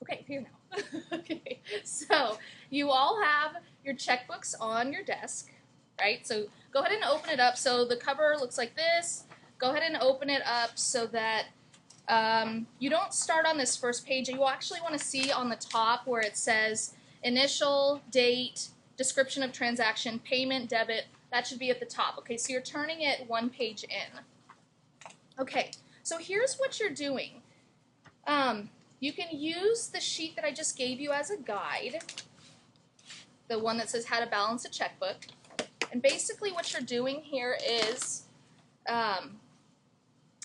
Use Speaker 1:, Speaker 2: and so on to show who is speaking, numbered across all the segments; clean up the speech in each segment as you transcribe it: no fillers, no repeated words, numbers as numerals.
Speaker 1: Okay, here now. Okay, so you all have your checkbooks on your desk, right? So go ahead and open it up. So the cover looks like this. Go ahead and open it up so that you don't start on this first page. You actually want to see on the top where it says initial, date, description of transaction, payment, debit. That should be at the top. Okay, so you're turning it one page in. Okay, so here's what you're doing. You can use the sheet that I just gave you as a guide, the one that says how to balance a checkbook. And basically what you're doing here is, all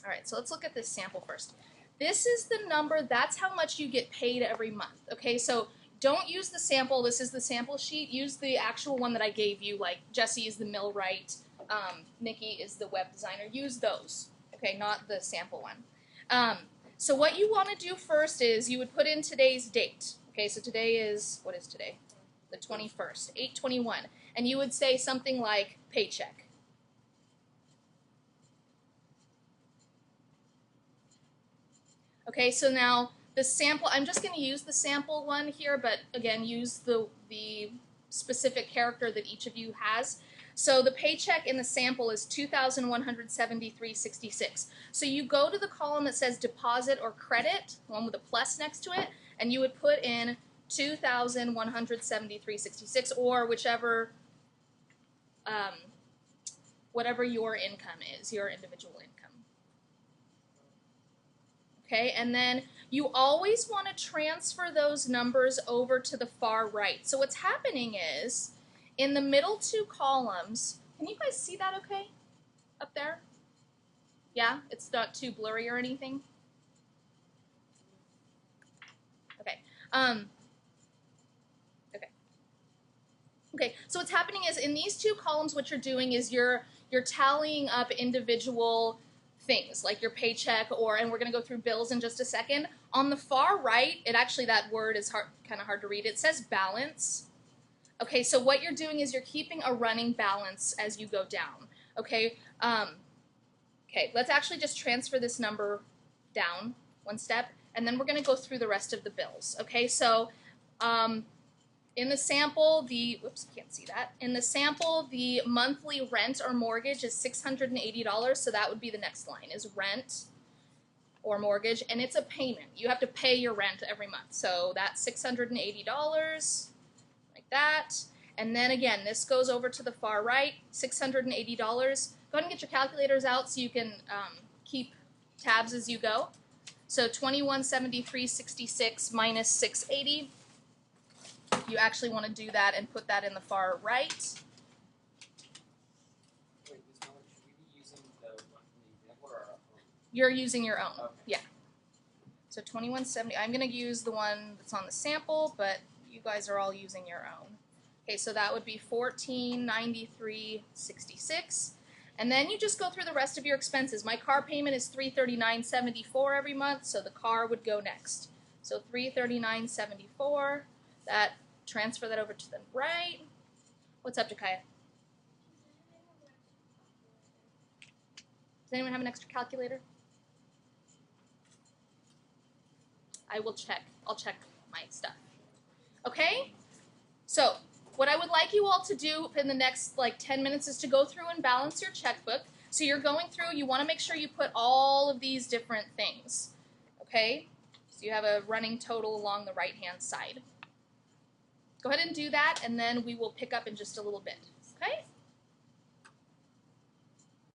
Speaker 1: right, so let's look at this sample first. This is the number, that's how much you get paid every month. Okay, so don't use the sample, this is the sample sheet, use the actual one that I gave you, like Jesse is the millwright, Nikki is the web designer, use those, okay, not the sample one. So what you want to do first is you would put in today's date. Okay, so today is, what is today? The 21st, 8/21. And you would say something like paycheck. Okay, so now the sample, I'm just going to use the sample one here, but again, use the specific character that each of you has. So the paycheck in the sample is $2,173.66. So you go to the column that says deposit or credit, the one with a plus next to it, and you would put in $2,173.66 or whichever, whatever your income is, your individual income. Okay, and then you always want to transfer those numbers over to the far right. So what's happening is, in the middle two columns, can you guys see that okay? Up there? Yeah? It's not too blurry or anything? Okay. Okay, so what's happening is, in these two columns, what you're doing is you're tallying up individual things, like your paycheck, and we're going to go through bills in just a second. On the far right, that word is kind of hard to read. It says balance. Okay, so what you're doing is you're keeping a running balance as you go down. Okay, okay, let's actually just transfer this number down one step, and then we're going to go through the rest of the bills. Okay, so in the sample, whoops, can't see that. In the sample, the monthly rent or mortgage is $680, so that would be the next line, is rent or mortgage, and it's a payment. You have to pay your rent every month, so that's $680. That, and then again, this goes over to the far right, $680. Go ahead and get your calculators out so you can keep tabs as you go. So $2,173.66 minus $680. You actually want to do that and put that in the far right.
Speaker 2: Wait, should we be using the one from the example or our own?
Speaker 1: You're using your own,
Speaker 2: okay.
Speaker 1: Yeah. So 2170, I'm going to use the one that's on the sample, but you guys are all using your own. Okay, so that would be $1,493.66. And then you just go through the rest of your expenses. My car payment is $339.74 every month, so the car would go next. So $339.74, transfer that over to the right. What's up, Jakaya? Does anyone have an extra calculator? I will check. I'll check my stuff. Okay? So, what I would like you all to do in the next 10 minutes is to go through and balance your checkbook. So you're going through, you want to make sure you put all of these different things. Okay? So you have a running total along the right-hand side. Go ahead and do that, and then we will pick up in just a little bit. Okay?